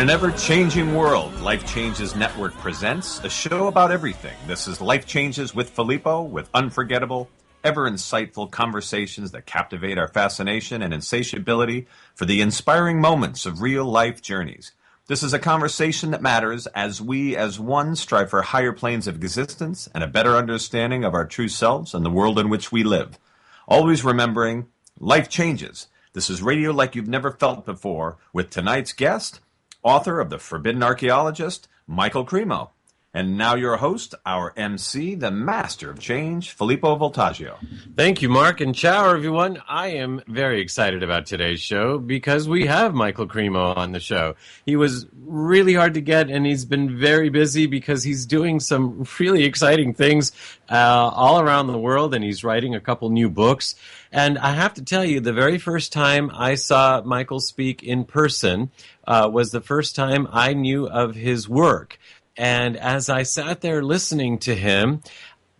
an ever-changing world, Life Changes Network presents a show about everything. This is Life Changes with Filippo, with unforgettable, ever-insightful conversations that captivate our fascination and insatiability for the inspiring moments of real-life journeys. This is a conversation that matters as we, as one, strive for higher planes of existence and a better understanding of our true selves and the world in which we live. Always remembering, life changes. This is radio like you've never felt before, with tonight's guest, author of The Forbidden Archaeologist, Michael Cremo. And now your host, our MC, the master of change, Filippo Voltaggio. Thank you, Mark, and ciao, everyone. I am very excited about today's show because we have Michael Cremo on the show. He was really hard to get, and he's been very busy because he's doing some really exciting things all around the world, and he's writing a couple new books. And I have to tell you, the very first time I saw Michael speak in person was the first time I knew of his work. And as I sat there listening to him,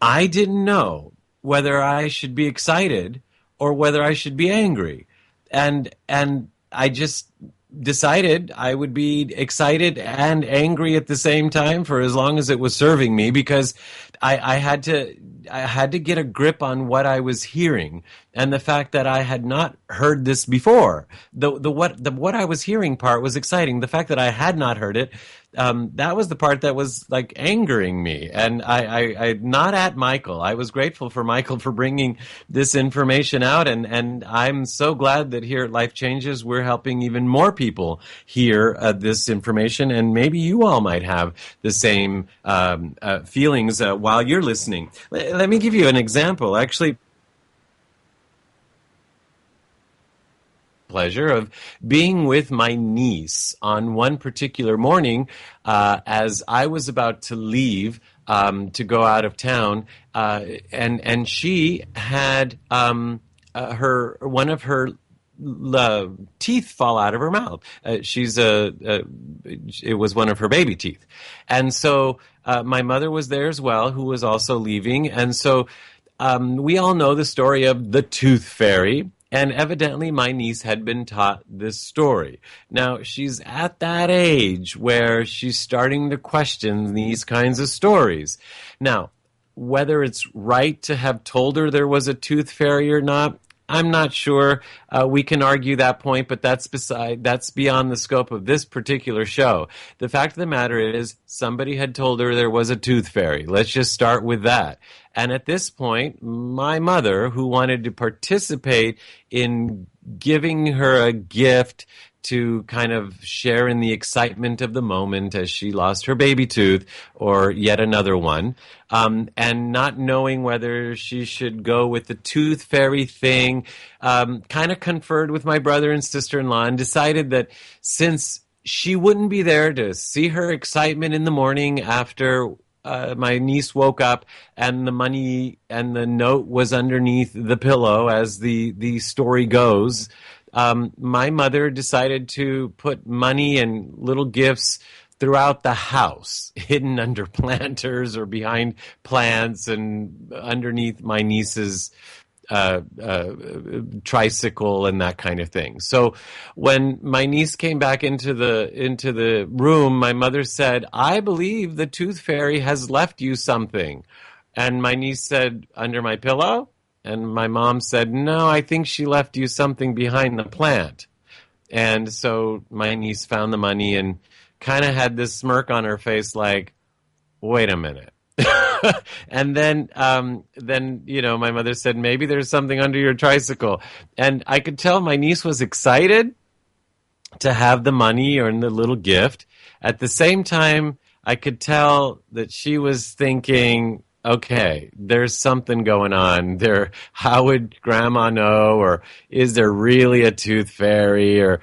I didn't know whether I should be excited or whether I should be angry. And I just decided I would be excited and angry at the same time for as long as it was serving me, because I had to get a grip on what I was hearing and the fact that I had not heard this before. The what I was hearing part was exciting. The fact that I had not heard it, that was the part that was like angering me. And I not at Michael. I was grateful for Michael for bringing this information out, and I'm so glad that here at Life Changes we're helping even more people hear this information, and maybe you all might have the same feelings while you're listening. Let me give you an example. Actually, pleasure of being with my niece on one particular morning as I was about to leave to go out of town, and she had one of her teeth fall out of her mouth. It was one of her baby teeth, and so my mother was there as well, who was also leaving, and so we all know the story of the tooth fairy. And evidently my niece had been taught this story. Now, she's at that age where she's starting to question these kinds of stories. Now, whether it's right to have told her there was a tooth fairy or not, I'm not sure. We can argue that point, but that's beyond the scope of this particular show. The fact of the matter is, somebody had told her there was a tooth fairy. Let's just start with that. And at this point, my mother, who wanted to participate in giving her a gift to kind of share in the excitement of the moment as she lost her baby tooth or yet another one, and not knowing whether she should go with the tooth fairy thing, kind of conferred with my brother and sister-in-law and decided that since she wouldn't be there to see her excitement in the morning after my niece woke up and the money and the note was underneath the pillow, as the story goes, my mother decided to put money and little gifts throughout the house, hidden under planters or behind plants and underneath my niece's tricycle and that kind of thing. So when my niece came back into the room, my mother said, "I believe the tooth fairy has left you something." And my niece said, "Under my pillow?" And my mom said, "No, I think she left you something behind the plant." And so my niece found the money and kind of had this smirk on her face like, wait a minute. And then, my mother said, "Maybe there's something under your tricycle." And I could tell my niece was excited to have the money or the little gift. At the same time, I could tell that she was thinking, okay, there's something going on there. How would grandma know? Or is there really a tooth fairy? Or,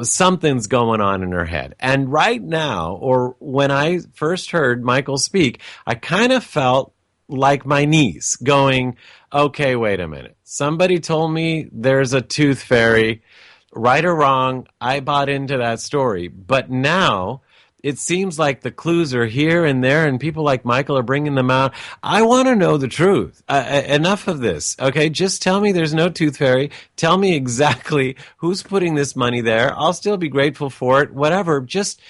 something's going on in her head. And right now, or when I first heard Michael speak, I kind of felt like my niece going, okay, wait a minute. Somebody told me there's a tooth fairy. Right or wrong, I bought into that story. But now it seems like the clues are here and there, and people like Michael are bringing them out. I want to know the truth. Enough of this, okay? Just tell me there's no tooth fairy. Tell me exactly who's putting this money there. I'll still be grateful for it, whatever. Just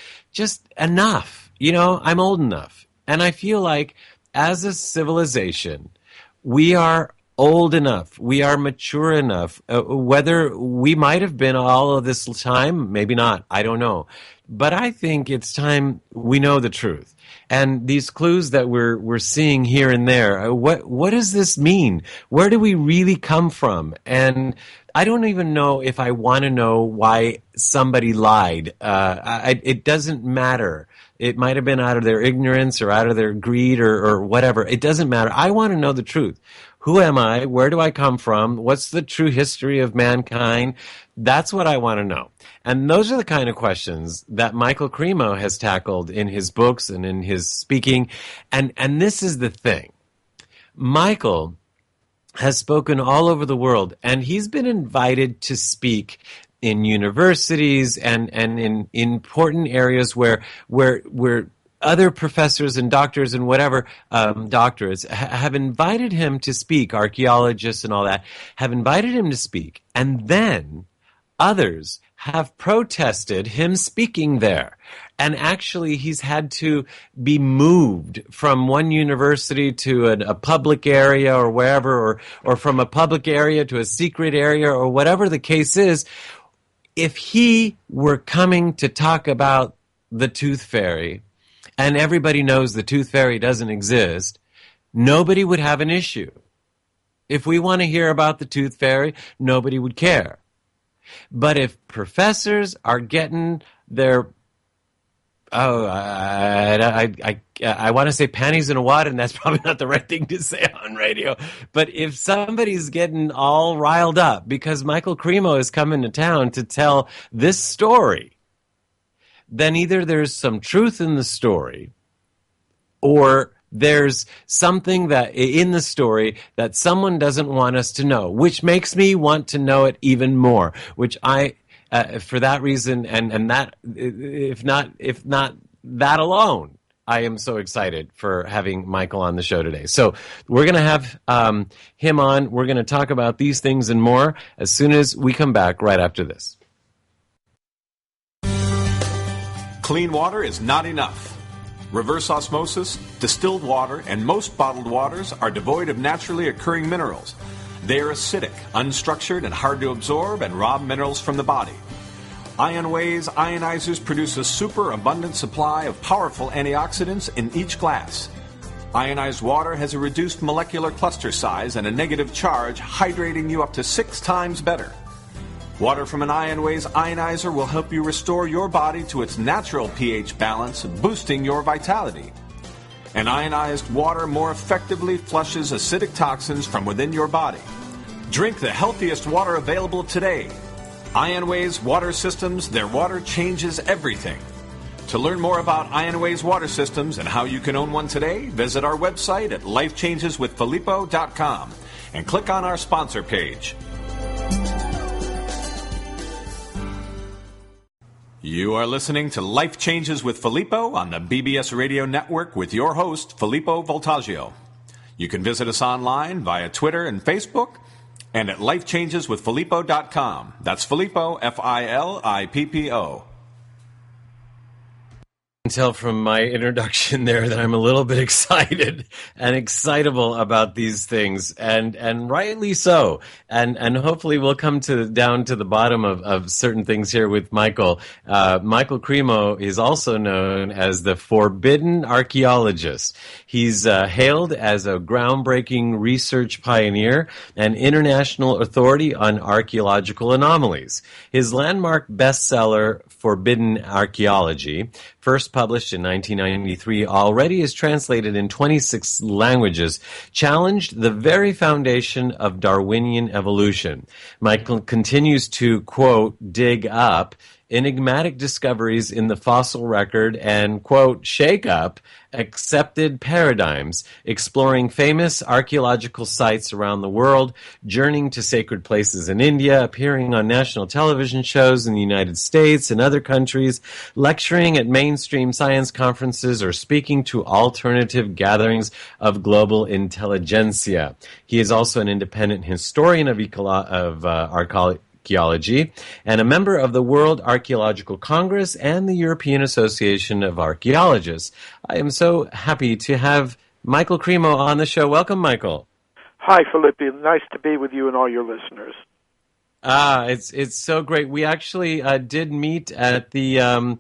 enough. I'm old enough. And I feel like as a civilization, we are old enough. We are mature enough. Whether we might have been all of this time, maybe not. I don't know. But I think it's time we know the truth. And these clues that we're seeing here and there, what does this mean? Where do we really come from? And I don't even know if I want to know why somebody lied. It doesn't matter. It might have been out of their ignorance or out of their greed or whatever. It doesn't matter. I want to know the truth. Who am I? Where do I come from? What's the true history of mankind? That's what I want to know. And those are the kind of questions that Michael Cremo has tackled in his books and in his speaking. And this is the thing. Michael has spoken all over the world, and he's been invited to speak in universities and in important areas where other professors and doctors and whatever doctorates have invited him to speak, archaeologists and all that, have invited him to speak. And then others have protested him speaking there. And actually, he's had to be moved from one university to a public area or wherever, or from a public area to a secret area or whatever the case is. If he were coming to talk about the tooth fairy, and everybody knows the tooth fairy doesn't exist, nobody would have an issue. If we want to hear about the tooth fairy, nobody would care. But if professors are getting their, I want to say panties in a wad, and that's probably not the right thing to say on radio. But if somebody's getting all riled up because Michael Cremo is coming to town to tell this story, then either there's some truth in the story, or there's something that in the story that someone doesn't want us to know, which makes me want to know it even more. Which for that reason, and that if not that alone, I am so excited for having Michael on the show today. So we're going to have him on. We're going to talk about these things and more as soon as we come back right after this. Clean water is not enough. Reverse osmosis, distilled water, and most bottled waters are devoid of naturally occurring minerals. They are acidic, unstructured, and hard to absorb and rob minerals from the body. IonWay's ionizers produce a super abundant supply of powerful antioxidants in each glass. Ionized water has a reduced molecular cluster size and a negative charge, hydrating you up to 6 times better. Water from an IonWay's ionizer will help you restore your body to its natural pH balance, boosting your vitality. And ionized water more effectively flushes acidic toxins from within your body. Drink the healthiest water available today. IonWay's water systems, their water changes everything. To learn more about IonWay's water systems and how you can own one today, visit our website at lifechangeswithfilippo.com and click on our sponsor page. You are listening to Life Changes with Filippo on the BBS Radio Network with your host, Filippo Voltaggio. You can visit us online via Twitter and Facebook and at lifechangeswithfilippo.com. That's Filippo, Filippo. I can tell from my introduction there that I'm a little bit excited and excitable about these things, and rightly so. And hopefully we'll come down to the bottom of certain things here with Michael. Michael Cremo is also known as the Forbidden Archaeologist. He's hailed as a groundbreaking research pioneer and international authority on archaeological anomalies. His landmark bestseller, Forbidden Archaeology, first published in 1993, already is translated in 26 languages, challenged the very foundation of Darwinian evolution. Michael continues to, quote, dig up enigmatic discoveries in the fossil record and, quote, shake up accepted paradigms, exploring famous archaeological sites around the world, journeying to sacred places in India, appearing on national television shows in the United States and other countries, lecturing at mainstream science conferences, or speaking to alternative gatherings of global intelligentsia. He is also an independent historian of archaeology and a member of the World Archaeological Congress and the European Association of Archaeologists. I am so happy to have Michael Cremo on the show. Welcome, Michael. Hi, Filippo. Nice to be with you and all your listeners. It's so great. We actually did meet at the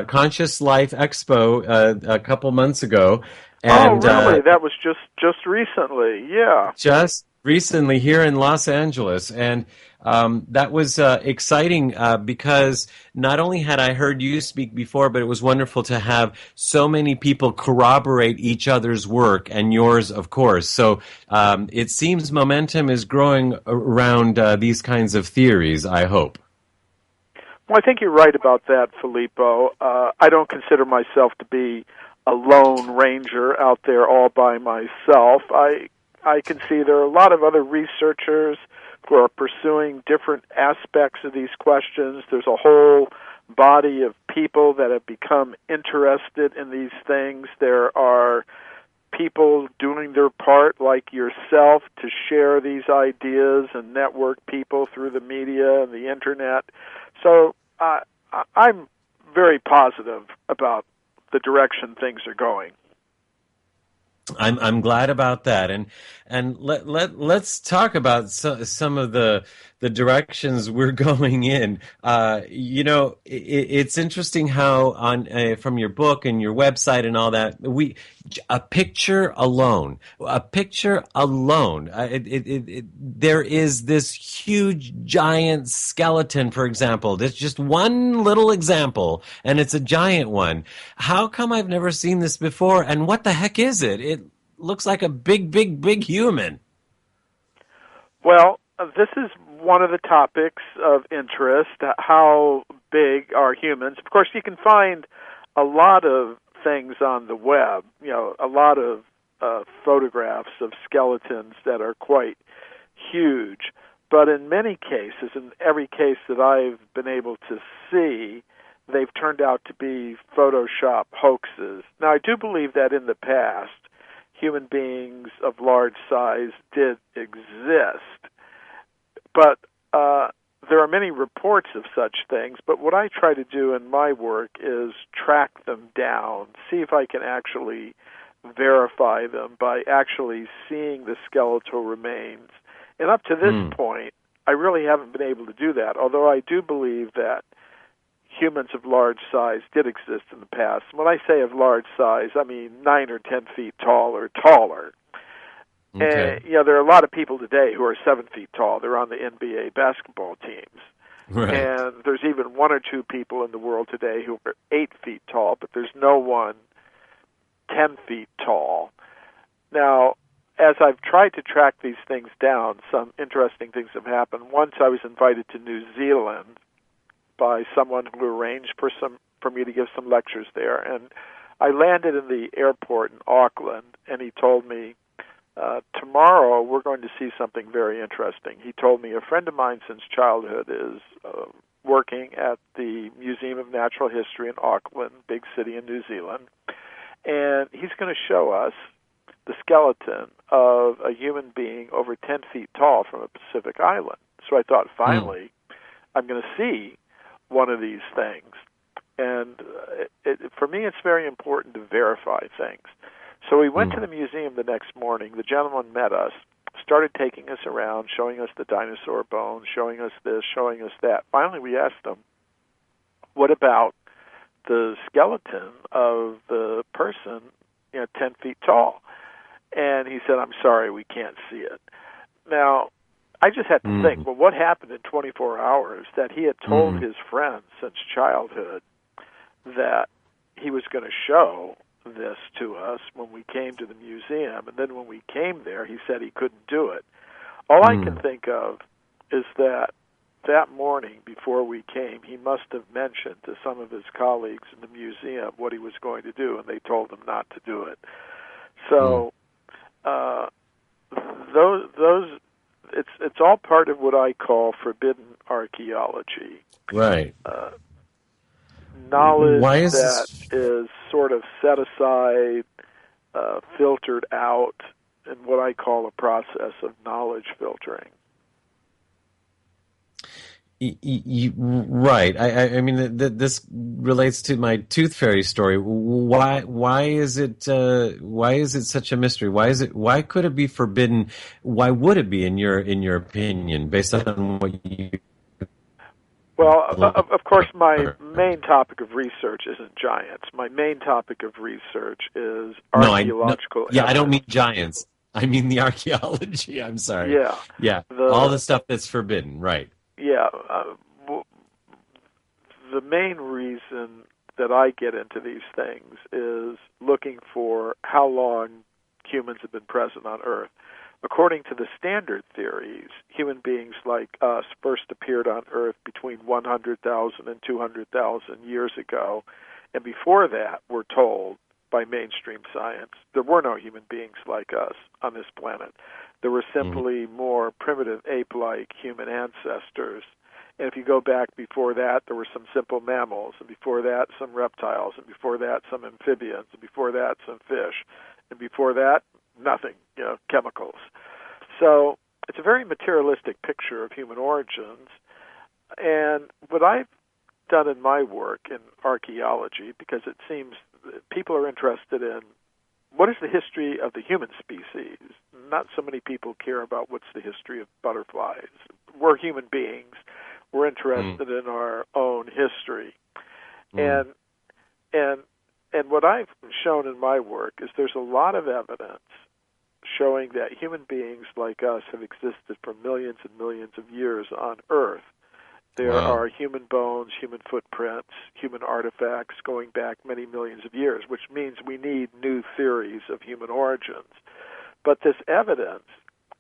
Conscious Life Expo a couple months ago. And, really? That was just recently, yeah. Just recently here in Los Angeles. And that was exciting because not only had I heard you speak before, but it was wonderful to have so many people corroborate each other's work, and yours, of course. So it seems momentum is growing around these kinds of theories, I hope. Well, I think you're right about that, Filippo. I don't consider myself to be a lone ranger out there all by myself. I can see there are a lot of other researchers who are pursuing different aspects of these questions. There's a whole body of people that have become interested in these things. There are people doing their part, like yourself, to share these ideas and network people through the media and the Internet. So I'm very positive about the direction things are going. I'm glad about that, and let's talk about some of the directions we're going in. It's interesting how on from your book and your website and all that, a picture alone, there is this huge giant skeleton, for example. There's just one little example, and it's a giant one. How come I've never seen this before? And what the heck is it? It looks like a big human. Well, this is one of the topics of interest. How big are humans? Of course, you can find a lot of things on the web, a lot of photographs of skeletons that are quite huge. But in many cases, in every case that I've been able to see, they've turned out to be Photoshop hoaxes. Now, I do believe that in the past, human beings of large size did exist. But there are many reports of such things, but what I try to do in my work is track them down, see if I can actually verify them by actually seeing the skeletal remains. And up to this point, I really haven't been able to do that, although I do believe that humans of large size did exist in the past. When I say of large size, I mean 9 or 10 feet tall or taller. Okay. And, there are a lot of people today who are 7 feet tall. They're on the NBA basketball teams. Right. And there's even 1 or 2 people in the world today who are 8 feet tall, but there's no one 10 feet tall. Now, as I've tried to track these things down, some interesting things have happened. Once I was invited to New Zealand by someone who arranged for me to give some lectures there, and I landed in the airport in Auckland, and he told me, tomorrow we're going to see something very interesting. He told me a friend of mine since childhood is working at the Museum of Natural History in Auckland, big city in New Zealand, and he's going to show us the skeleton of a human being over 10 feet tall from a Pacific island. So I thought, finally, I'm going to see one of these things. And for me, it's very important to verify things. So we went to the museum the next morning. The gentleman met us, started taking us around, showing us the dinosaur bones, showing us this, showing us that. Finally, we asked him, what about the skeleton of the person, 10 feet tall? And he said, I'm sorry, we can't see it. Now, I just had to think, well, what happened in 24 hours that he had told his friends since childhood that he was going to show this to us when we came to the museum, and then when we came there, he said he couldn't do it. All I can think of is that that morning before we came, he must have mentioned to some of his colleagues in the museum what he was going to do, and they told him not to do it. So those it's all part of what I call forbidden archaeology. Right. Knowledge Why is that this? is sort of set aside, filtered out, in what I call a process of knowledge filtering. Right. I mean, this relates to my tooth fairy story. Why is it such a mystery? Why could it be forbidden? Why would it be in your opinion, based on what you Well, of course, my main topic of research isn't giants. My main topic of research is archaeological evidence. I don't mean giants. I mean the archaeology. I'm sorry. Yeah. Yeah. All the stuff that's forbidden, right. Yeah. The main reason that I get into these things is looking for how long humans have been present on Earth. According to the standard theories, human beings like us first appeared on Earth between 100,000 and 200,000 years ago. And before that, we're told by mainstream science, there were no human beings like us on this planet. There were simply more primitive ape-like human ancestors. And if you go back before that, there were some simple mammals, and before that, some reptiles, and before that, some amphibians, and before that, some fish, and before that, nothing, chemicals. So it's a very materialistic picture of human origins. And what I've done in my work in archaeology, because it seems people are interested in what is the history of the human species. Not so many people care about what's the history of butterflies. We're human beings. We're interested in our own history. And what I've shown in my work is there's a lot of evidence showing that human beings like us have existed for millions and millions of years on Earth. There are human bones, human footprints, human artifacts going back many millions of years, which means we need new theories of human origins. But this evidence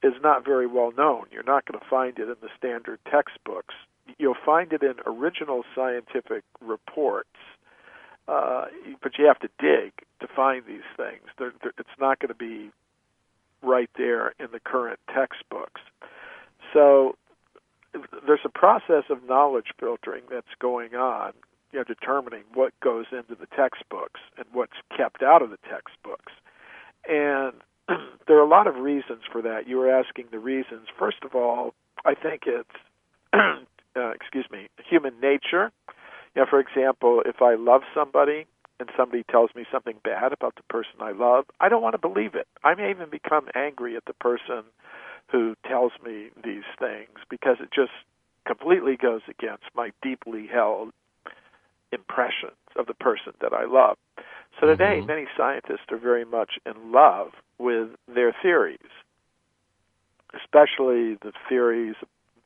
is not very well known. You're not going to find it in the standard textbooks. You'll find it in original scientific reports, but you have to dig to find these things. It's not going to be right there in the current textbooks. So there's a process of knowledge filtering that's going on, determining what goes into the textbooks and what's kept out of the textbooks. And there are a lot of reasons for that. You were asking the reasons. First of all, I think it's human nature. For example, if I love somebody and somebody tells me something bad about the person I love, I don't want to believe it. I may even become angry at the person who tells me these things because it just completely goes against my deeply held impressions of the person that I love. So today, many scientists are very much in love with their theories, especially the theories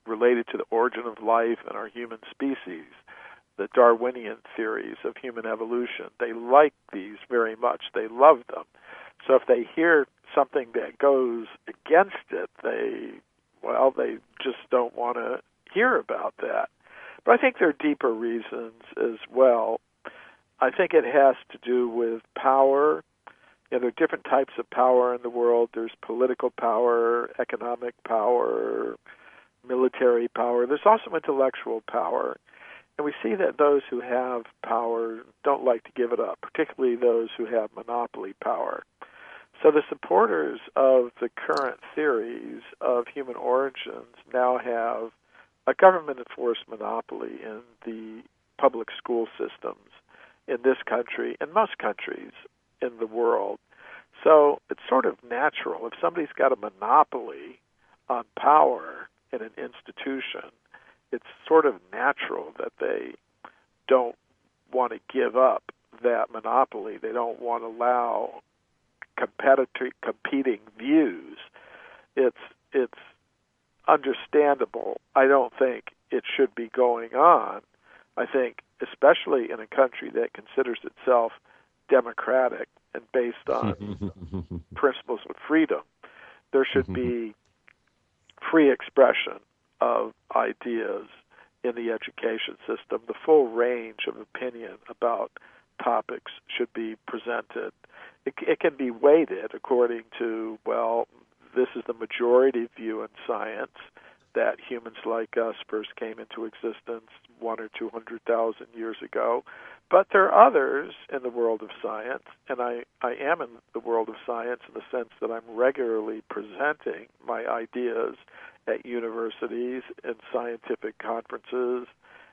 related to the origin of life and our human species, the Darwinian theories of human evolution. They like these very much. They love them. So if they hear something that goes against it, they just don't want to hear about that. But I think there are deeper reasons as well. I think it has to do with power. There are different types of power in the world. There's political power, economic power, military power. There's also intellectual power. And we see that those who have power don't like to give it up, particularly those who have monopoly power. So the supporters of the current theories of human origins now have a government-enforced monopoly in the public school systems in this country and most countries in the world. So it's sort of natural. If somebody's got a monopoly on power in an institution, it's sort of natural that they don't want to give up that monopoly. They don't want to allow competing views. It's understandable. I don't think it should be going on. I think, especially in a country that considers itself democratic and based on principles of freedom, there should be free expression of ideas in the education system. The full range of opinion about topics should be presented. It can be weighted according to, well, this is the majority view in science, that humans like us first came into existence 100 or 200,000 years ago. But there are others in the world of science, and I am in the world of science in the sense that I'm regularly presenting my ideas at universities, in scientific conferences,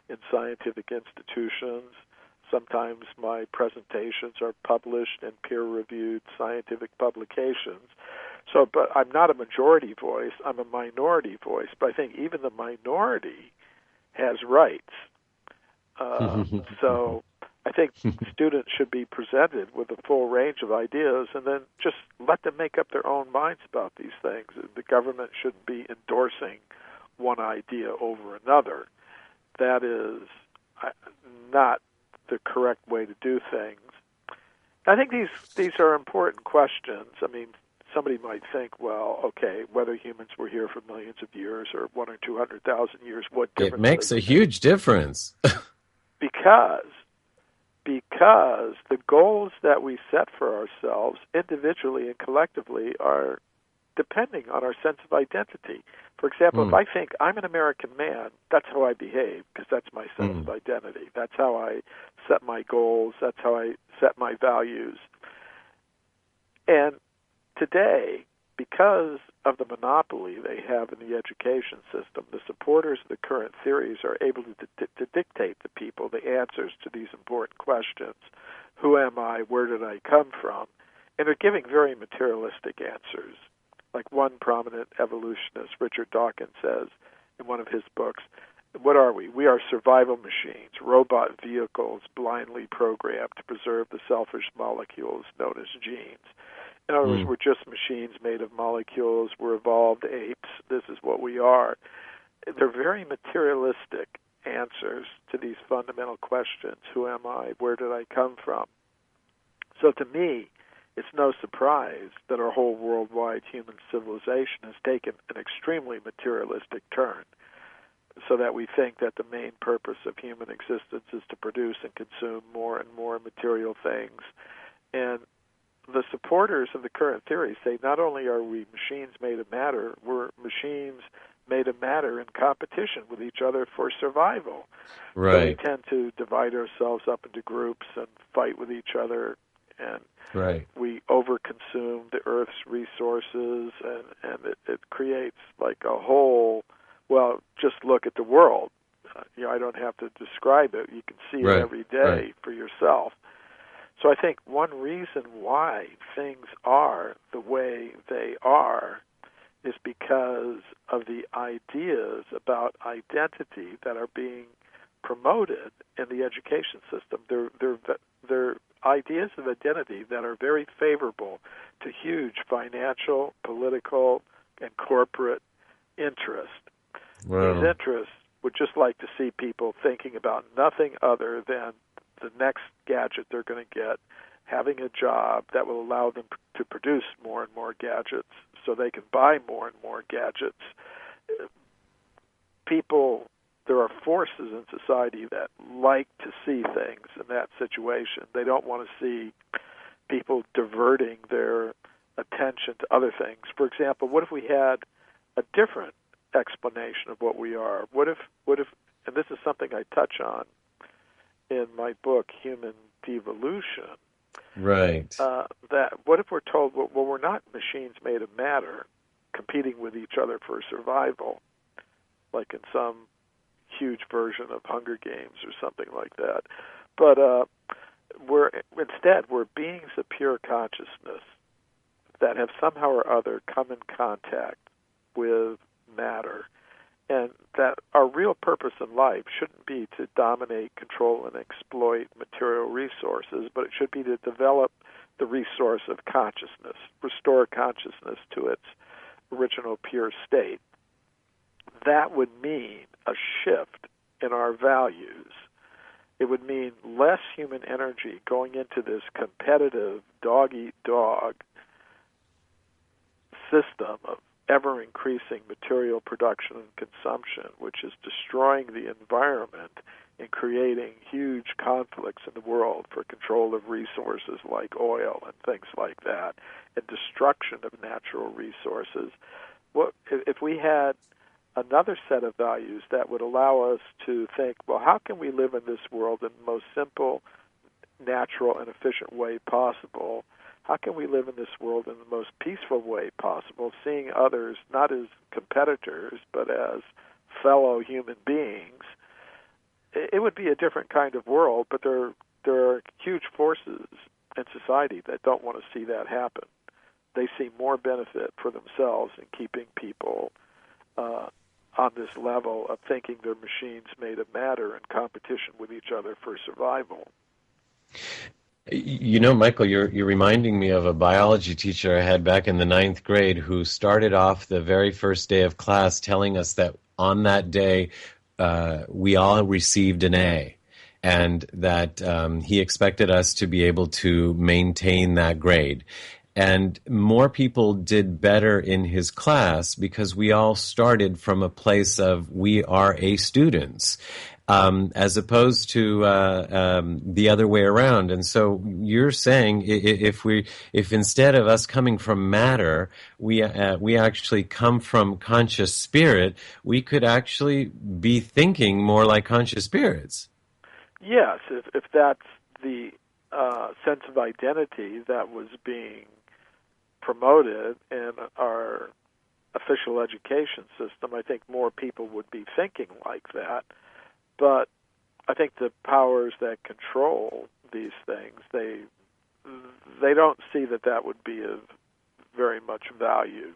in scientific institutions. Sometimes my presentations are published in peer-reviewed scientific publications. So, but I'm not a majority voice, I'm a minority voice. But I think even the minority has rights. So I think students should be presented with a full range of ideas and then just let them make up their own minds about these things. The government shouldn't be endorsing one idea over another. That is not the correct way to do things. I think these are important questions. I mean, somebody might think, well, okay, whether humans were here for millions of years or 100 or 200,000 years, what difference? It makes a huge difference. Because the goals that we set for ourselves individually and collectively are depending on our sense of identity. For example, if I think I'm an American man, that's how I behave, because that's my sense of identity. That's how I set my goals. That's how I set my values. And today, because of the monopoly they have in the education system, the supporters of the current theories are able to dictate to people the answers to these important questions. Who am I? Where did I come from? And they're giving very materialistic answers. Like one prominent evolutionist, Richard Dawkins, says in one of his books, what are we? We are survival machines, robot vehicles blindly programmed to preserve the selfish molecules known as genes. In other words, we're just machines made of molecules. We're evolved apes. This is what we are. They're very materialistic answers to these fundamental questions. Who am I? Where did I come from? So to me, it's no surprise that our whole worldwide human civilization has taken an extremely materialistic turn, so that we think that the main purpose of human existence is to produce and consume more and more material things. And the supporters of the current theory say not only are we machines made of matter, we're machines made of matter in competition with each other for survival. Right. So we tend to divide ourselves up into groups and fight with each other, and we overconsume the Earth's resources, and it creates like a whole, well, just look at the world. I don't have to describe it. You can see it every day for yourself. So I think one reason why things are the way they are is because of the ideas about identity that are being promoted in the education system. They're ideas of identity that are very favorable to huge financial, political, and corporate interest. Wow. These interests would just like to see people thinking about nothing other than the next gadget they're going to get, having a job that will allow them to produce more and more gadgets so they can buy more and more gadgets. There are forces in society that like to see things in that situation. They don't want to see people diverting their attention to other things. For example, what if we had a different explanation of what we are? What if, and this is something I touch on in my book, Human Devolution. Right. That what if we're told, well, we're not machines made of matter competing with each other for survival, like in some huge version of Hunger Games or something like that. But we're beings of pure consciousness that have somehow or other come in contact with matter, and that our real purpose in life shouldn't be to dominate, control, and exploit material resources, but it should be to develop the resource of consciousness, restore consciousness to its original pure state. That would mean a shift in our values. It would mean less human energy going into this competitive dog-eat-dog system of ever-increasing material production and consumption, which is destroying the environment and creating huge conflicts in the world for control of resources like oil and things like that, and destruction of natural resources. What if we had another set of values that would allow us to think, well, how can we live in this world in the most simple, natural, and efficient way possible? How can we live in this world in the most peaceful way possible, seeing others not as competitors, but as fellow human beings? It would be a different kind of world, but there are huge forces in society that don't want to see that happen. They see more benefit for themselves in keeping people on this level of thinking they're machines made of matter in competition with each other for survival. You know, Michael, you're reminding me of a biology teacher I had back in the 9th grade who started off the very first day of class telling us that on that day we all received an A, and that he expected us to be able to maintain that grade. And more people did better in his class because we all started from a place of we are A students, as opposed to the other way around. And so you're saying if instead of us coming from matter, we actually come from conscious spirit, we could actually be thinking more like conscious spirits. Yes, if that's the sense of identity that was being promoted in our official education system, I think more people would be thinking like that. But I think the powers that control these things, they don't see that would be of very much value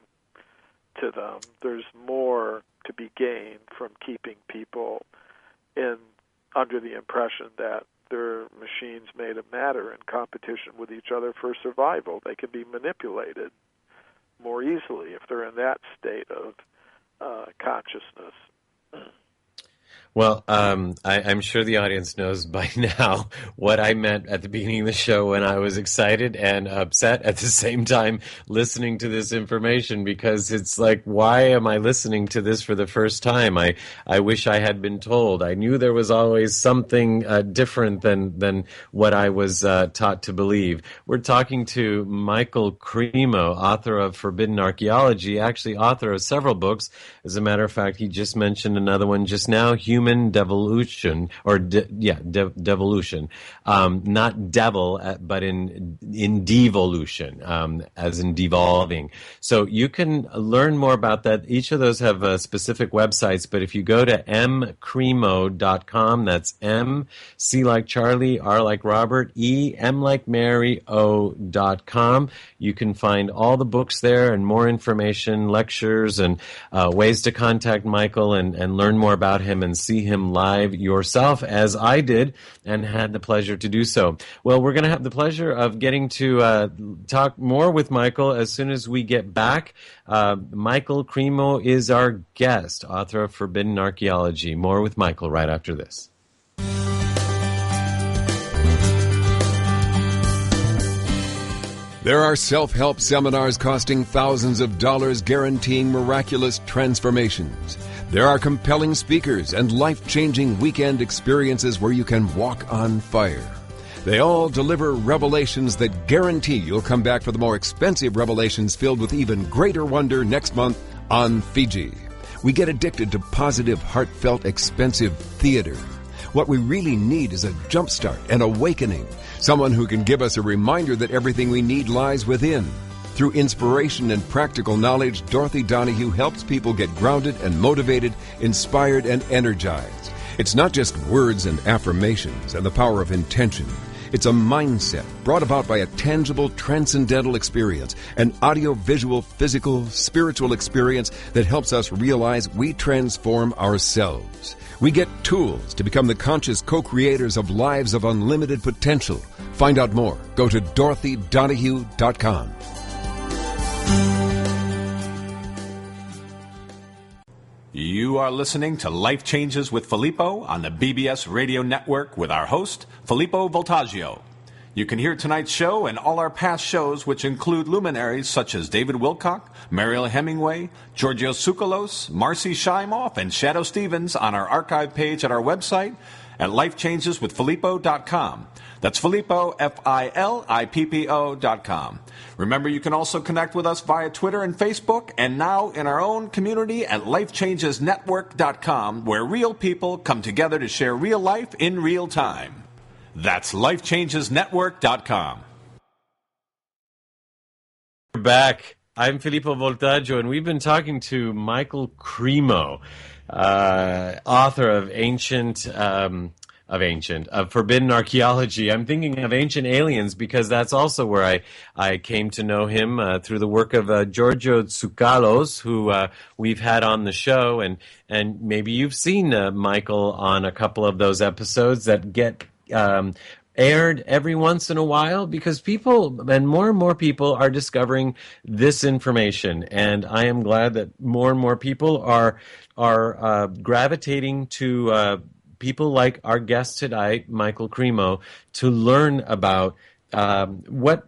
to them. There's more to be gained from keeping people under the impression that they're machines made of matter in competition with each other for survival. They can be manipulated more easily if they're in that state of consciousness. Well, I'm sure the audience knows by now what I meant at the beginning of the show when I was excited and upset at the same time listening to this information, because it's like, why am I listening to this for the first time? I wish I had been told. I knew there was always something different than what I was taught to believe. We're talking to Michael Cremo, author of Forbidden Archaeology, actually author of several books. As a matter of fact, he just mentioned another one just now, Human Devolution, or devolution, not devil, but in devolution, as in devolving. So you can learn more about that. Each of those have specific websites, but if you go to mcremo.com, that's M, C like Charlie, R like Robert, E, M like Mary, O.com, you can find all the books there and more information, lectures, and ways to contact Michael and learn more about him and see him live yourself, as I did and had the pleasure to do so. Well, we're going to have the pleasure of getting to talk more with Michael as soon as we get back. Michael Cremo is our guest, author of Forbidden Archaeology. More with Michael right after this. There are self-help seminars costing thousands of dollars guaranteeing miraculous transformations. There are compelling speakers and life-changing weekend experiences where you can walk on fire. They all deliver revelations that guarantee you'll come back for the more expensive revelations filled with even greater wonder next month on Fiji. We get addicted to positive, heartfelt, expensive theater. What we really need is a jumpstart, an awakening, someone who can give us a reminder that everything we need lies within. Through inspiration and practical knowledge, Dorothy Donahue helps people get grounded and motivated, inspired and energized. It's not just words and affirmations and the power of intention. It's a mindset brought about by a tangible, transcendental experience, an audio-visual, physical, spiritual experience that helps us realize we transform ourselves. We get tools to become the conscious co-creators of lives of unlimited potential. Find out more. Go to DorothyDonahue.com. You are listening to Life Changes with Filippo on the BBS Radio Network with our host, Filippo Voltaggio. You can hear tonight's show and all our past shows, which include luminaries such as David Wilcock, Mariel Hemingway, Giorgio Tsoukalos, Marcy Shimoff, and Shadow Stevens on our archive page at our website at lifechangeswithfilippo.com. That's Filippo, Filippo.com. Remember, you can also connect with us via Twitter and Facebook, and now in our own community at lifechangesnetwork.com, where real people come together to share real life in real time. That's lifechangesnetwork.com. We're back. I'm Filippo Voltaggio, and we've been talking to Michael Cremo, author of Forbidden Archaeology. I'm thinking of Ancient Aliens because that's also where I came to know him through the work of Giorgio Tsoukalos, who we've had on the show, and maybe you've seen Michael on a couple of those episodes that get aired every once in a while because people and more people are discovering this information, and I am glad that more and more people are gravitating to people like our guest tonight, Michael Cremo, to learn about what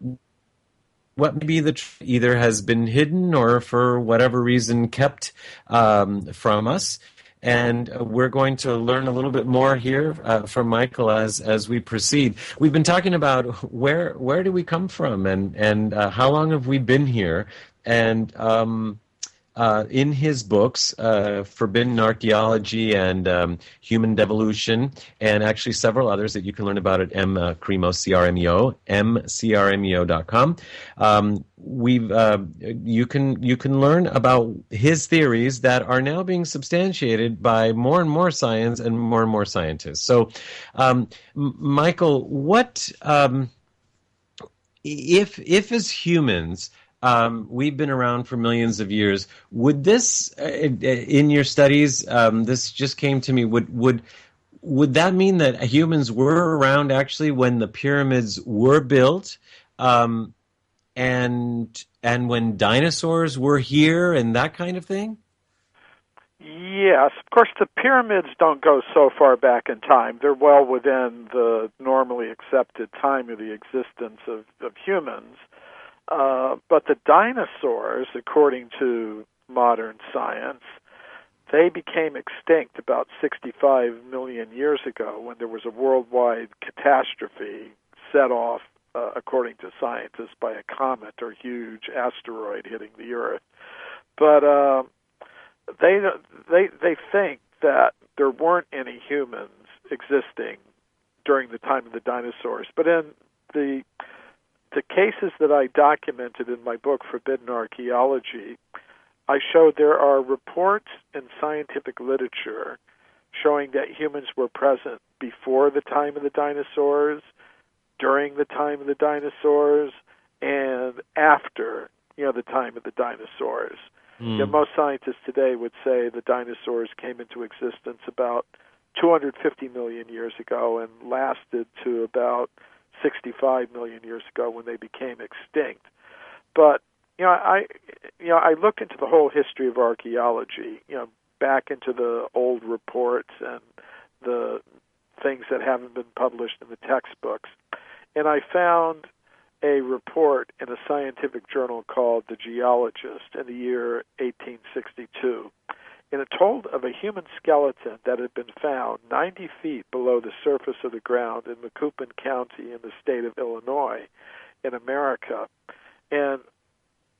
maybe either has been hidden or for whatever reason kept from us. And we're going to learn a little bit more here from Michael as we proceed. We've been talking about where do we come from and how long have we been here, and in his books, Forbidden Archaeology and Human Devolution, and actually several others that you can learn about at Cremo, C-R-M-E-O, mcrmeo.com. You can learn about his theories that are now being substantiated by more and more science and more scientists. So, Michael, what if as humans we've been around for millions of years, would this, in your studies, this just came to me, would that mean that humans were around actually when the pyramids were built, and when dinosaurs were here and that kind of thing? Yes, of course the pyramids don't go so far back in time. They're well within the normally accepted time of the existence of humans. But the dinosaurs, according to modern science, they became extinct about 65 million years ago when there was a worldwide catastrophe set off, according to scientists, by a comet or huge asteroid hitting the Earth. But they think that there weren't any humans existing during the time of the dinosaurs. But in the cases that I documented in my book, Forbidden Archaeology, I showed there are reports in scientific literature showing that humans were present before the time of the dinosaurs, during the time of the dinosaurs, and after, the time of the dinosaurs. Most scientists today would say the dinosaurs came into existence about 250 million years ago and lasted to about 65 million years ago when they became extinct. But I look into the whole history of archaeology, back into the old reports and the things that haven't been published in the textbooks, and I found a report in a scientific journal called The Geologist in the year 1862. And it told of a human skeleton that had been found 90 feet below the surface of the ground in Macoupin County in the state of Illinois in America. And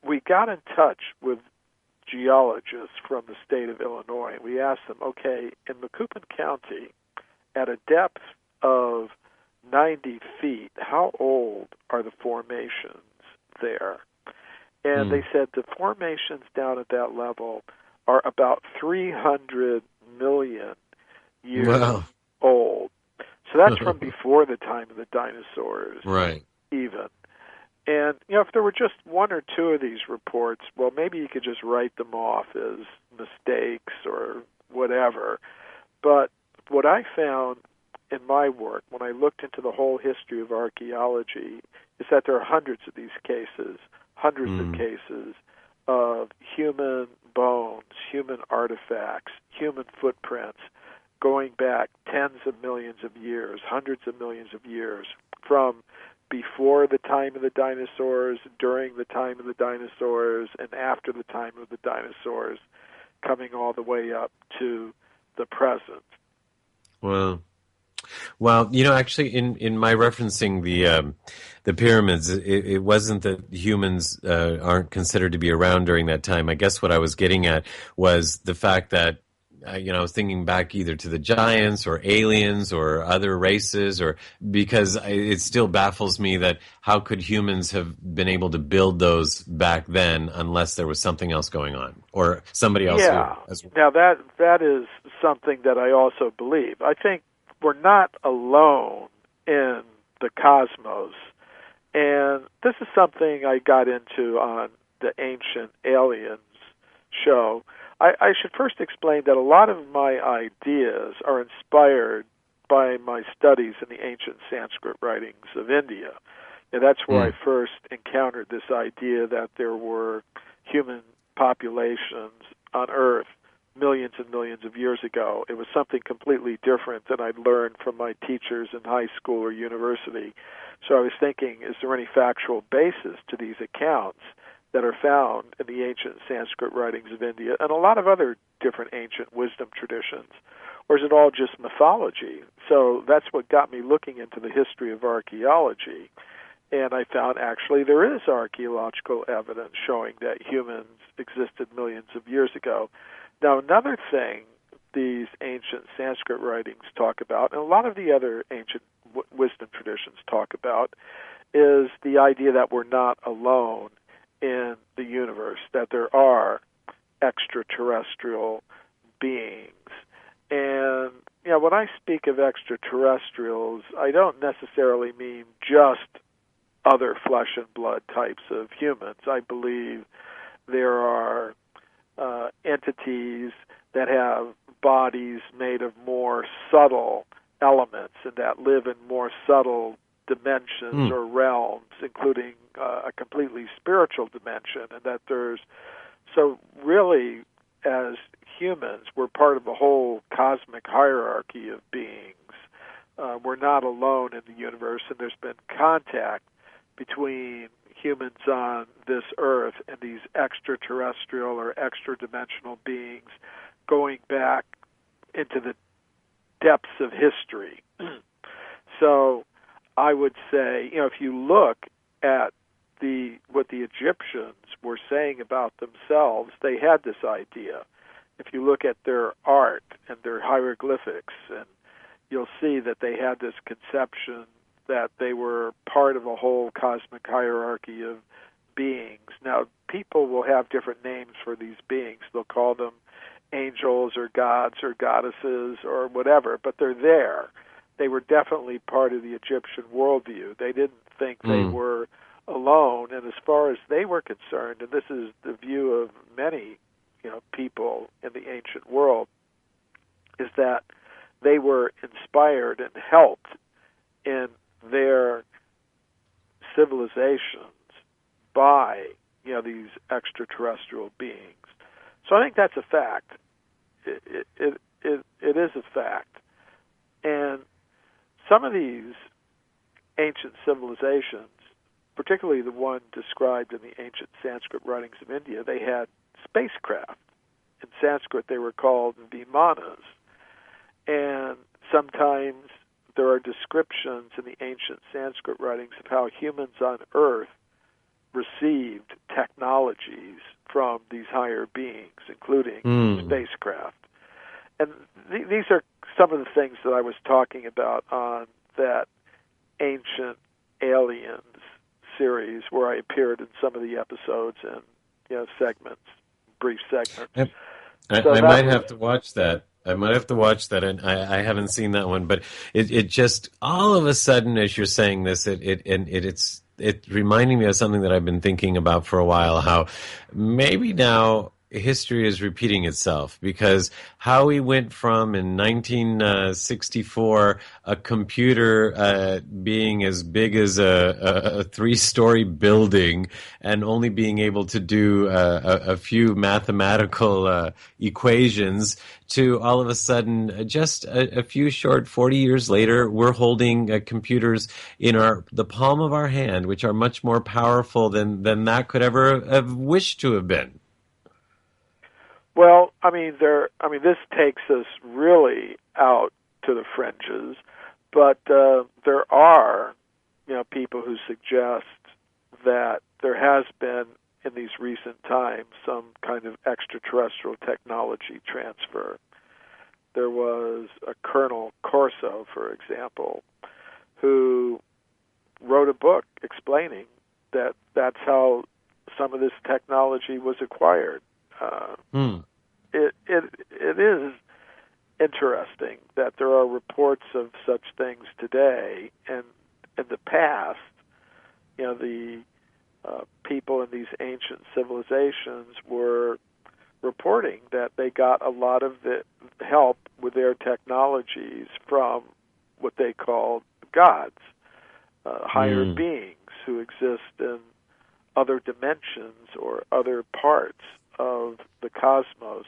we got in touch with geologists from the state of Illinois. We asked them, okay, in Macoupin County, at a depth of 90 feet, how old are the formations there? And they said the formations down at that level are about 300 million years old. So that's from before the time of the dinosaurs, right? Even. And, if there were just one or two of these reports, well, maybe you could just write them off as mistakes or whatever. But what I found in my work, when I looked into the whole history of archaeology, is that there are hundreds of these cases, hundreds of cases of human bones, human artifacts, human footprints, going back tens of millions of years, hundreds of millions of years, from before the time of the dinosaurs, during the time of the dinosaurs, and after the time of the dinosaurs, coming all the way up to the present. Wow. Well, actually, in my referencing the pyramids, it wasn't that humans aren't considered to be around during that time. I guess what I was getting at was the fact that I was thinking back either to the giants or aliens or other races, or because it still baffles me that how could humans have been able to build those back then unless there was something else going on or somebody else. Yeah. Now that is something that I also believe. I think we're not alone in the cosmos, and this is something I got into on the Ancient Aliens show. I should first explain that a lot of my ideas are inspired by my studies in the ancient Sanskrit writings of India. And that's where I first encountered this idea that there were human populations on Earth millions and millions of years ago. It was something completely different than I'd learned from my teachers in high school or university. So I was thinking, is there any factual basis to these accounts that are found in the ancient Sanskrit writings of India and a lot of other different ancient wisdom traditions? Or is it all just mythology? So that's what got me looking into the history of archaeology. And I found actually there is archaeological evidence showing that humans existed millions of years ago. Now, another thing these ancient Sanskrit writings talk about, and a lot of the other ancient wisdom traditions talk about, is the idea that we're not alone in the universe, that there are extraterrestrial beings. And, when I speak of extraterrestrials, I don't necessarily mean just other flesh and blood types of humans. I believe there are entities that have bodies made of more subtle elements and that live in more subtle dimensions or realms, including a completely spiritual dimension, and that so really, as humans, we're part of a whole cosmic hierarchy of beings. We're not alone in the universe, and there's been contact between humans on this earth and these extraterrestrial or extra-dimensional beings going back into the depths of history. So I would say, if you look at what the Egyptians were saying about themselves, they had this idea. If you look at their art and their hieroglyphics, and you'll see that they had this conception that they were part of a whole cosmic hierarchy of beings. Now, people will have different names for these beings. They'll call them angels or gods or goddesses or whatever, but they're there. They were definitely part of the Egyptian worldview. They didn't think they were alone, and as far as they were concerned, and this is the view of many people in the ancient world, is that they were inspired and helped in their civilizations by these extraterrestrial beings. So I think that's a fact. It is a fact. And some of these ancient civilizations, particularly the one described in the ancient Sanskrit writings of India, they had spacecraft. In Sanskrit, they were called vimanas. And sometimes there are descriptions in the ancient Sanskrit writings of how humans on Earth received technologies from these higher beings, including spacecraft. And these are some of the things that I was talking about on that Ancient Aliens series, where I appeared in some of the episodes and segments, brief segments. I might have to watch that. And I haven't seen that one, but it just all of a sudden, as you're saying this, it's reminding me of something that I've been thinking about for a while. How maybe now history is repeating itself, because how we went from in 1964 a computer being as big as a three-story building and only being able to do a few mathematical equations to all of a sudden just a few short 40 years later we're holding computers in the palm of our hand, which are much more powerful than that could ever have wished to have been. Well, this takes us really out to the fringes, but there are, people who suggest that there has been, in these recent times, some kind of extraterrestrial technology transfer. There was a Colonel Corso, for example, who wrote a book explaining that that's how some of this technology was acquired. It is interesting that there are reports of such things today, and in the past, the people in these ancient civilizations were reporting that they got a lot of the help with their technologies from what they called gods, higher beings who exist in other dimensions or other parts of the cosmos.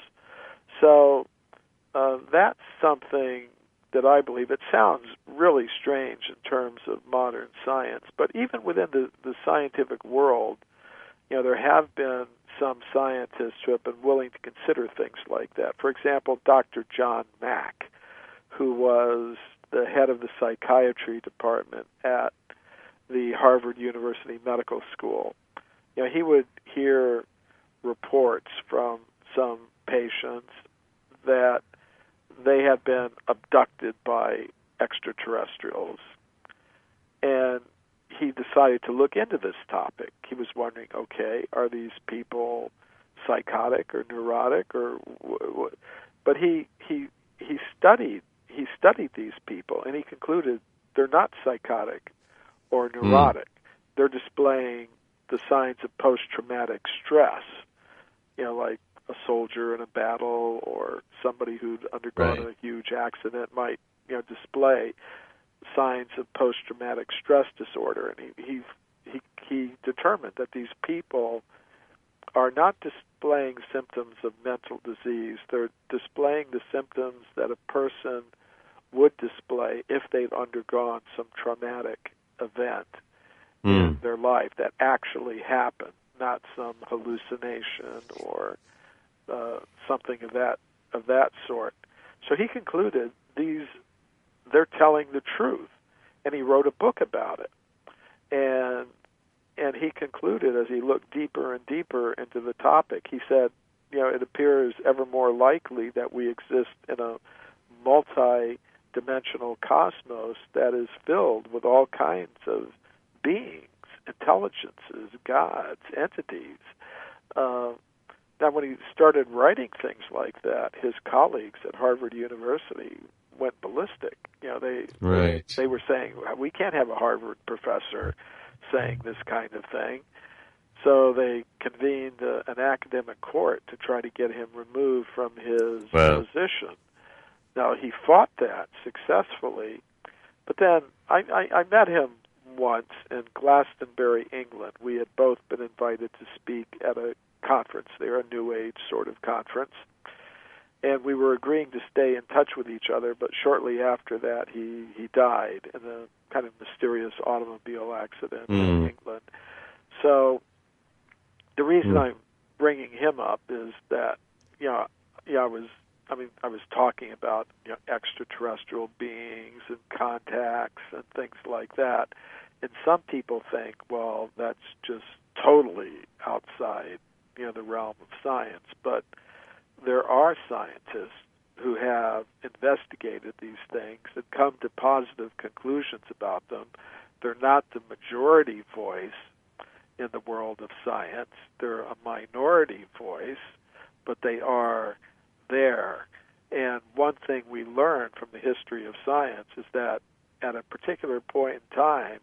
So that's something that I believe. It sounds really strange in terms of modern science, but even within the scientific world, there have been some scientists who have been willing to consider things like that. For example, Dr. John Mack, who was the head of the psychiatry department at the Harvard University Medical School. He would hear reports from some patients that they had been abducted by extraterrestrials. And he decided to look into this topic. He was wondering, okay, are these people psychotic or neurotic or what? But he studied these people, and he concluded they're not psychotic or neurotic. They're displaying the signs of post-traumatic stress, like a soldier in a battle or somebody who'd undergone a huge accident might, display signs of post-traumatic stress disorder. And he determined that these people are not displaying symptoms of mental disease. They're displaying the symptoms that a person would display if they've undergone some traumatic event in their life that actually happened, not some hallucination or something of that sort. So he concluded they're telling the truth, and he wrote a book about it. And he concluded, as he looked deeper and deeper into the topic, he said, it appears ever more likely that we exist in a multi-dimensional cosmos that is filled with all kinds of beings, intelligences, gods, entities. Now, when he started writing things like that, his colleagues at Harvard University went ballistic. They were saying, we can't have a Harvard professor saying this kind of thing. So they convened an academic court to try to get him removed from his position. Now, he fought that successfully, but then I met him once in Glastonbury, England. We had both been invited to speak at a conference there, a New Age sort of conference. And we were agreeing to stay in touch with each other, but shortly after that, he died in a kind of mysterious automobile accident in England. So the reason I'm bringing him up is that, I was talking about extraterrestrial beings and contacts and things like that. And some people think, well, that's just totally outside, the realm of science. But there are scientists who have investigated these things and come to positive conclusions about them. They're not the majority voice in the world of science. They're a minority voice, but they are there. And one thing we learn from the history of science is that at a particular point in time,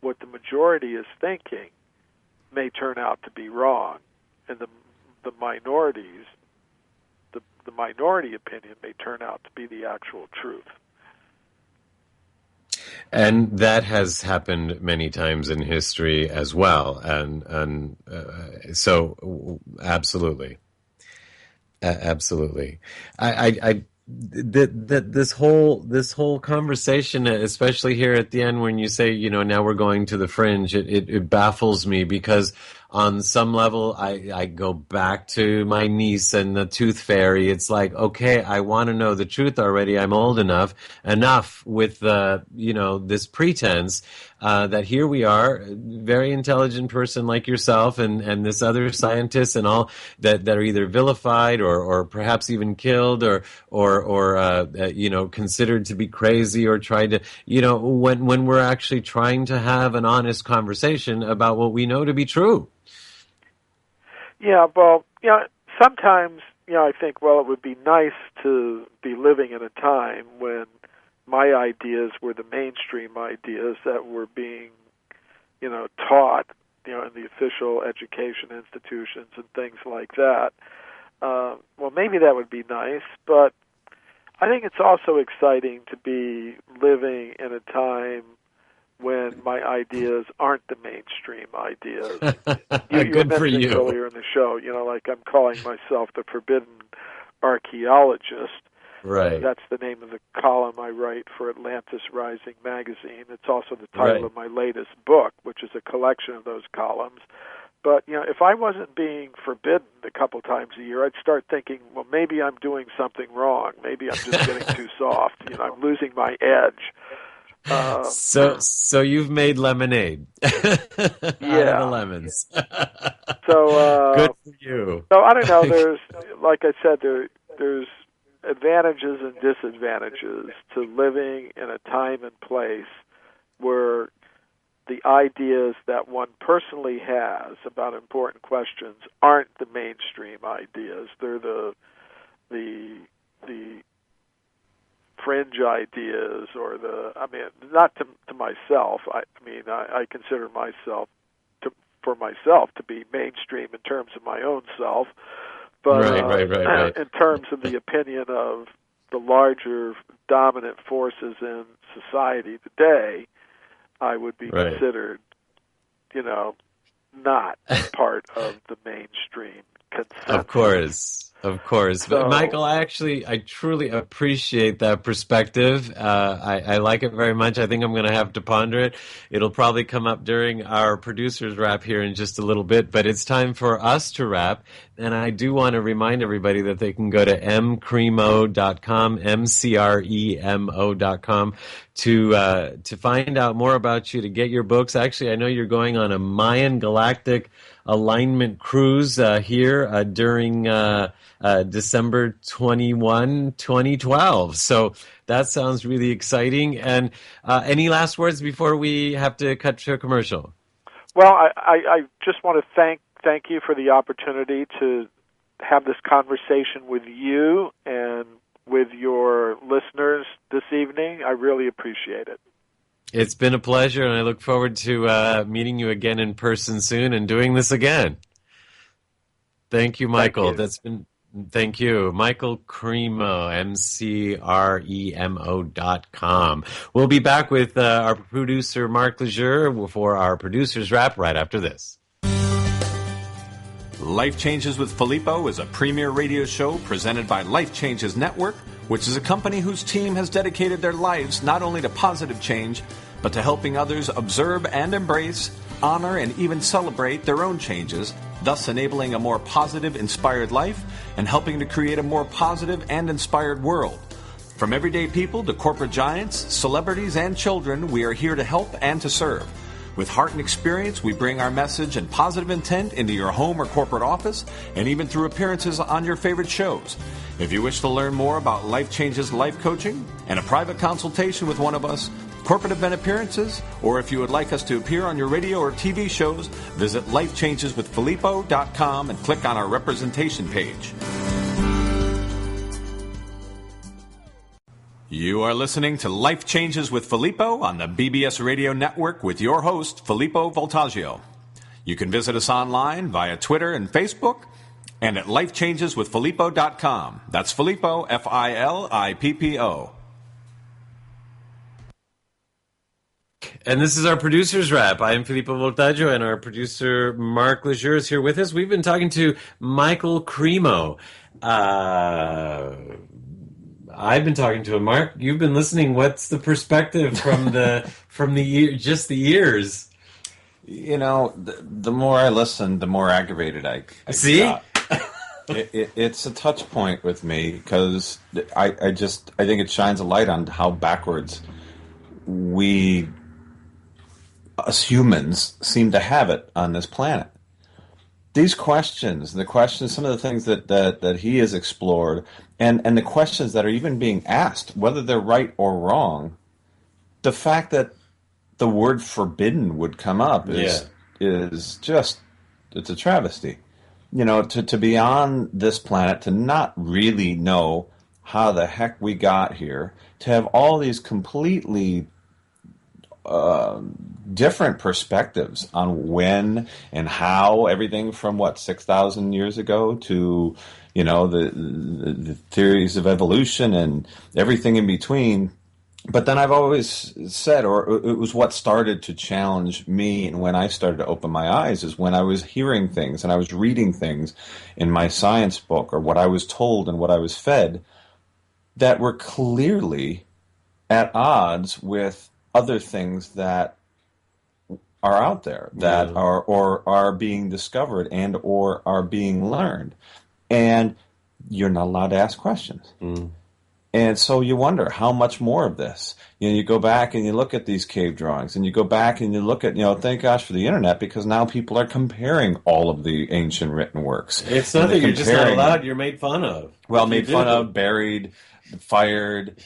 what the majority is thinking may turn out to be wrong, and the the minorities, the minority opinion may turn out to be the actual truth. And that has happened many times in history as well, and so absolutely, absolutely. This whole conversation, especially here at the end, when you say, now we're going to the fringe, it baffles me, because on some level, I go back to my niece and the tooth fairy. It's like, okay, I want to know the truth already. I'm old enough with this pretense that here we are, very intelligent person like yourself and this other scientist and all that are either vilified or perhaps even killed or considered to be crazy, or tried to, when we're actually trying to have an honest conversation about what we know to be true. Yeah, well, sometimes, I think, well, it would be nice to be living in a time when my ideas were the mainstream ideas that were being, taught, in the official education institutions and things like that. Well, maybe that would be nice, but I think it's also exciting to be living in a time when my ideas aren't the mainstream ideas. You Good were for mentioning you. earlier in the show, like I'm calling myself the Forbidden Archaeologist. Right. That's the name of the column I write for Atlantis Rising magazine. It's also the title of my latest book, which is a collection of those columns. But, if I wasn't being forbidden a couple times a year, I'd start thinking, well, maybe I'm doing something wrong. Maybe I'm just getting too soft. I'm losing my edge. So you've made lemonade out of the lemons. So good for you. So I don't know. There's, like I said, there's advantages and disadvantages to living in a time and place where the ideas that one personally has about important questions aren't the mainstream ideas. They're the fringe ideas, or not to myself. I consider myself to be mainstream in terms of my own self, but right. in terms of the opinion of the larger dominant forces in society today, I would be considered, not part of the mainstream consensus. Of course. So, but Michael, I truly appreciate that perspective. I like it very much. I think I'm going to have to ponder it. It'll probably come up during our producer's wrap here in just a little bit, but it's time for us to wrap. And I do want to remind everybody that they can go to mcremo.com, mcremo.com to find out more about you, to get your books. Actually, I know you're going on a Mayan Galactic alignment cruise here during December 21, 2012. So that sounds really exciting. And any last words before we have to cut to a commercial? Well, I just want to thank you for the opportunity to have this conversation with you and with your listeners this evening. I really appreciate it. It's been a pleasure, and I look forward to meeting you again in person soon and doing this again. Thank you, Michael. Thank you. Michael Cremo, mcremo.com. We'll be back with our producer, Mark Lejeune, for our producer's wrap right after this. Life Changes with Filippo is a premier radio show presented by Life Changes Network, which is a company whose team has dedicated their lives not only to positive change, but to helping others observe and embrace, honor, and even celebrate their own changes, thus enabling a more positive, inspired life and helping to create a more positive and inspired world. From everyday people to corporate giants, celebrities, and children, we are here to help and to serve. With heart and experience, we bring our message and positive intent into your home or corporate office, and even through appearances on your favorite shows. If you wish to learn more about Life Changes life coaching and a private consultation with one of us, corporate event appearances, or if you would like us to appear on your radio or TV shows, visit lifechangeswithfilippo.com and click on our representation page. You are listening to Life Changes with Filippo on the BBS Radio Network with your host, Filippo Voltaggio. You can visit us online via Twitter and Facebook And at lifechangeswithfilippo.com. That's Filippo, Filippo. And this is our producer's wrap. I am Filippo Voltaggio, and our producer Mark Lejeune is here with us. We've been talking to Michael Cremo. I've been talking to him. Mark, you've been listening. What's the perspective from the just the ears? You know, the more I listen, the more aggravated I see. Got. It's a touch point with me because I think it shines a light on how backwards we, us humans, seem to have it on this planet. These questions, some of the things that he has explored, and the questions that are even being asked, whether they're right or wrong, the fact that the word forbidden would come up is just, it's a travesty. You know, to be on this planet, to not really know how the heck we got here, to have all these completely different perspectives on when and how, everything from 6,000 years ago to, you know, the theories of evolution and everything in between. But then I've always said, or it was what started to challenge me, and when I started to open my eyes, is when I was hearing things and I was reading things in my science book, or what I was told and what I was fed, that were clearly at odds with other things that are out there, that are being discovered and or are being learned. And you're not allowed to ask questions. Mm. And so you wonder how much more of this. You know, you go back and you look at these cave drawings, and you go back and you look at, you know, thank gosh for the internet, because now people are comparing all of the ancient written works. It's not that you're just not allowed, you're made fun of. Well, made fun of, buried, fired,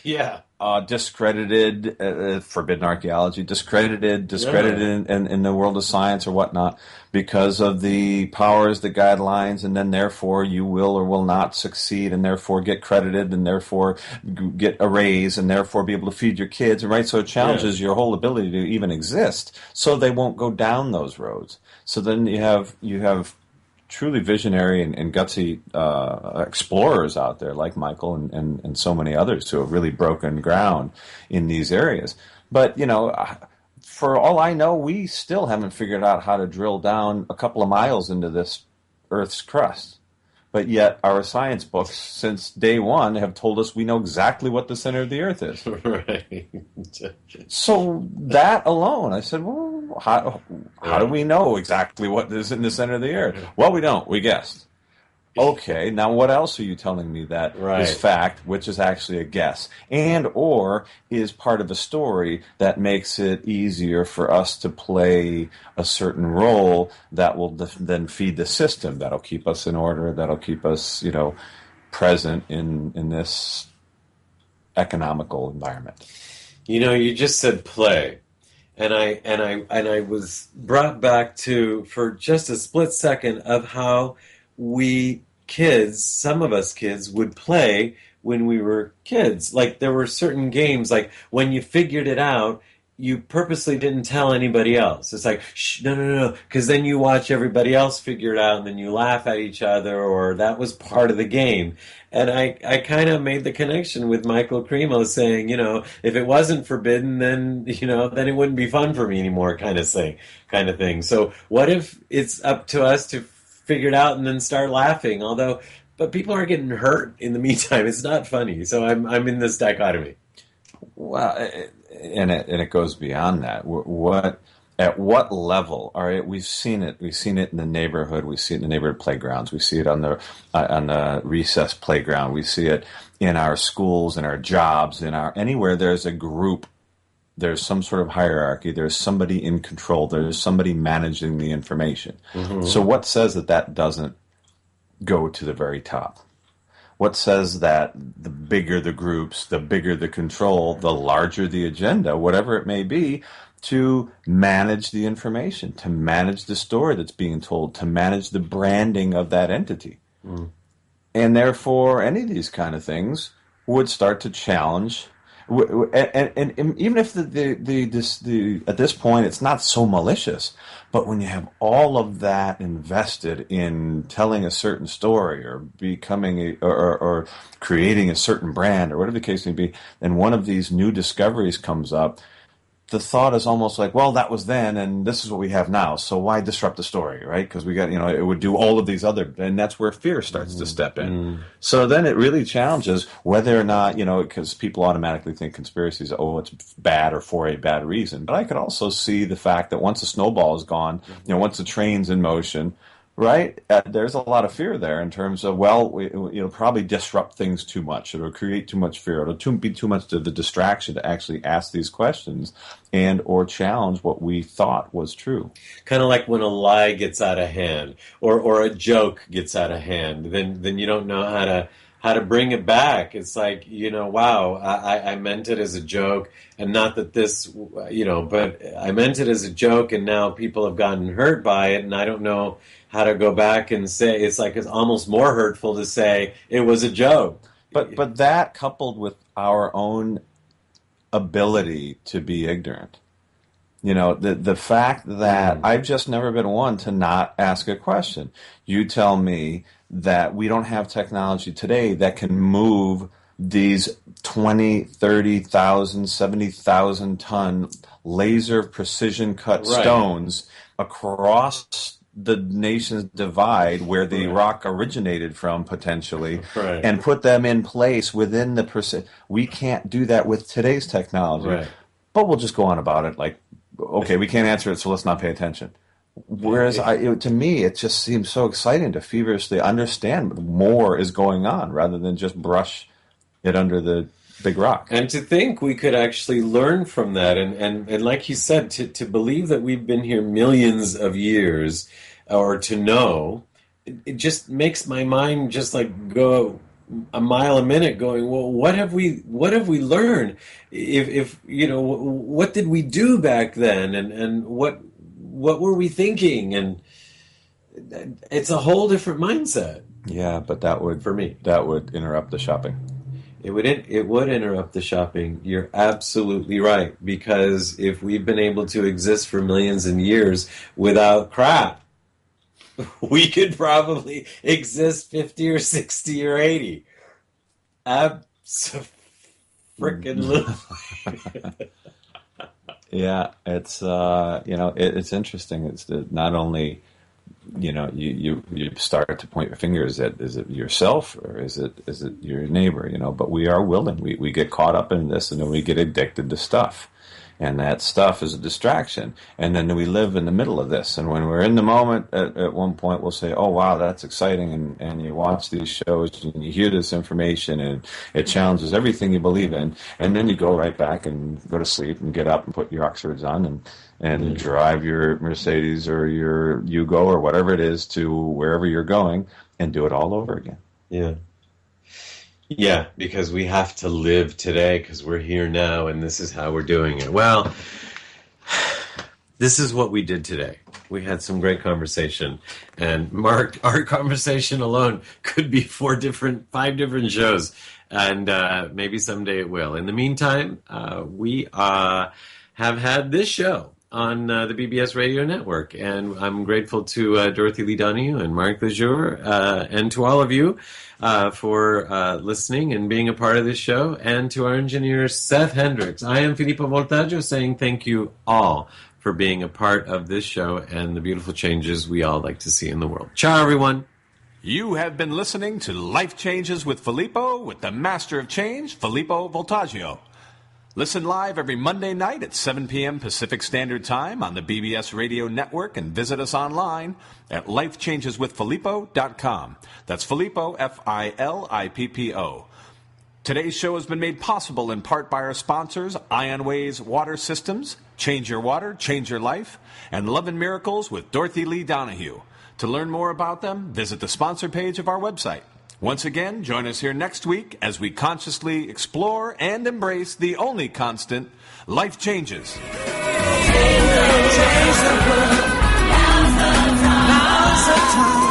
discredited, Forbidden Archaeology, discredited in the world of science or whatnot, because of the powers, the guidelines, and then therefore you will or will not succeed, and therefore get credited, and therefore get a raise, and therefore be able to feed your kids, right? So it challenges your whole ability to even exist, so they won't go down those roads. So then you have truly visionary and gutsy explorers out there like Michael and so many others who have really broken ground in these areas. But, you know, for all I know, we still haven't figured out how to drill down a couple of miles into this Earth's crust. But yet our science books since day one have told us we know exactly what the center of the Earth is. Right. So that alone, I said, well, how do we know exactly what is in the center of the Earth? Well, we don't. We guessed. Okay, now what else are you telling me that is fact, which is actually a guess, and or is part of a story that makes it easier for us to play a certain role that will then feed the system, that'll keep us in order, that'll keep us, you know, present in this economical environment. You know, you just said play, and I was brought back to, for just a split second, of how we kids, some of us kids, would play when we were kids. Like, there were certain games, like when you figured it out, you purposely didn't tell anybody else. It's like, shh, no, because then you watch everybody else figure it out, and then you laugh at each other, or that was part of the game. And I kind of made the connection with Michael Cremo saying, you know, if it wasn't forbidden, then, you know, then it wouldn't be fun for me anymore, kind of thing. So what if it's up to us to figure it out and then start laughing? But people are getting hurt in the meantime. It's not funny. So I'm in this dichotomy. Well, and it goes beyond that. At what level? All right, we've seen it. We've seen it in the neighborhood. We see it in the neighborhood playgrounds. We see it on the recess playground. We see it in our schools, in our jobs, anywhere there's a group. There's some sort of hierarchy. There's somebody in control. There's somebody managing the information. Mm-hmm. So what says that doesn't go to the very top? What says that the bigger the groups, the bigger the control, the larger the agenda, whatever it may be, to manage the information, to manage the story that's being told, to manage the branding of that entity. Mm. And therefore, any of these kind of things would start to challenge, And even if the at this point it's not so malicious, but when you have all of that invested in telling a certain story or becoming or creating a certain brand or whatever the case may be, and one of these new discoveries comes up, the thought is almost like, well, that was then, and this is what we have now. So why disrupt the story, right? Because we got, it would do all of these other, and that's where fear starts to step in. So then it really challenges whether or not, because people automatically think conspiracies, it's bad or for a bad reason. But I could also see the fact that once a snowball is gone, once the train's in motion, right? There's a lot of fear there in terms of, it'll probably disrupt things too much. It'll create too much fear. It'll be too much of the distraction to actually ask these questions and or challenge what we thought was true. Kind of like when a lie gets out of hand or a joke gets out of hand, then you don't know how to bring it back. It's like, wow, I meant it as a joke, and not that this, but I meant it as a joke, and now people have gotten hurt by it, and I don't know how to go back and say, it's almost more hurtful to say it was a joke. But that coupled with our own ability to be ignorant, the fact that I've just never been one to not ask a question. You tell me that we don't have technology today that can move these 20, 30,000, 70,000 ton laser precision cut stones across the nation's divide where the rock originated from potentially and put them in place within the we can't do that with today's technology. But we'll just go on about it like, okay, we can't answer it, so let's not pay attention. Whereas to me, it just seems so exciting to feverishly understand more is going on rather than just brush it under the big rock. And to think we could actually learn from that. And like you said, to believe that we've been here millions of years, or to know, it just makes my mind just like go a mile a minute going, well, what have we learned? If what did we do back then? And what were we thinking? And it's a whole different mindset. Yeah, but that would, for me, that would interrupt the shopping. It would interrupt the shopping. You're absolutely right. Because if we've been able to exist for millions of years without crap, we could probably exist 50 or 60 or 80. Freaking Yeah, it's it's interesting. It's not only you start to point your fingers at, is it yourself or is it your neighbor? But we are willing. We get caught up in this, and then we get addicted to stuff. And that stuff is a distraction. And then we live in the middle of this. And when we're in the moment, at one point, we'll say, oh, wow, that's exciting. And you watch these shows and you hear this information and it challenges everything you believe in. And then you go right back and go to sleep and get up and put your Oxfords on and drive your Mercedes or your Yugo or whatever it is to wherever you're going and do it all over again. Yeah. Yeah, because we have to live today because we're here now and this is how we're doing it. Well, this is what we did today. We had some great conversation. And Mark, our conversation alone could be 5 different shows. And maybe someday it will. In the meantime, we have had this show on the BBS Radio Network. And I'm grateful to Dorothy Lee Donahue and Mark Lejour and to all of you for listening and being a part of this show, and to our engineer, Seth Hendricks. I am Filippo Voltaggio saying thank you all for being a part of this show and the beautiful changes we all like to see in the world. Ciao, everyone. You have been listening to Life Changes with Filippo with the Master of Change, Filippo Voltaggio. Listen live every Monday night at 7 p.m. Pacific Standard Time on the BBS Radio Network and visit us online at lifechangeswithfilippo.com. That's Filippo, Filippo. Today's show has been made possible in part by our sponsors, Ionways Water Systems, Change Your Water, Change Your Life, and Love and Miracles with Dorothy Lee Donahue. To learn more about them, visit the sponsor page of our website. Once again, join us here next week as we consciously explore and embrace the only constant, life changes. Now's the time.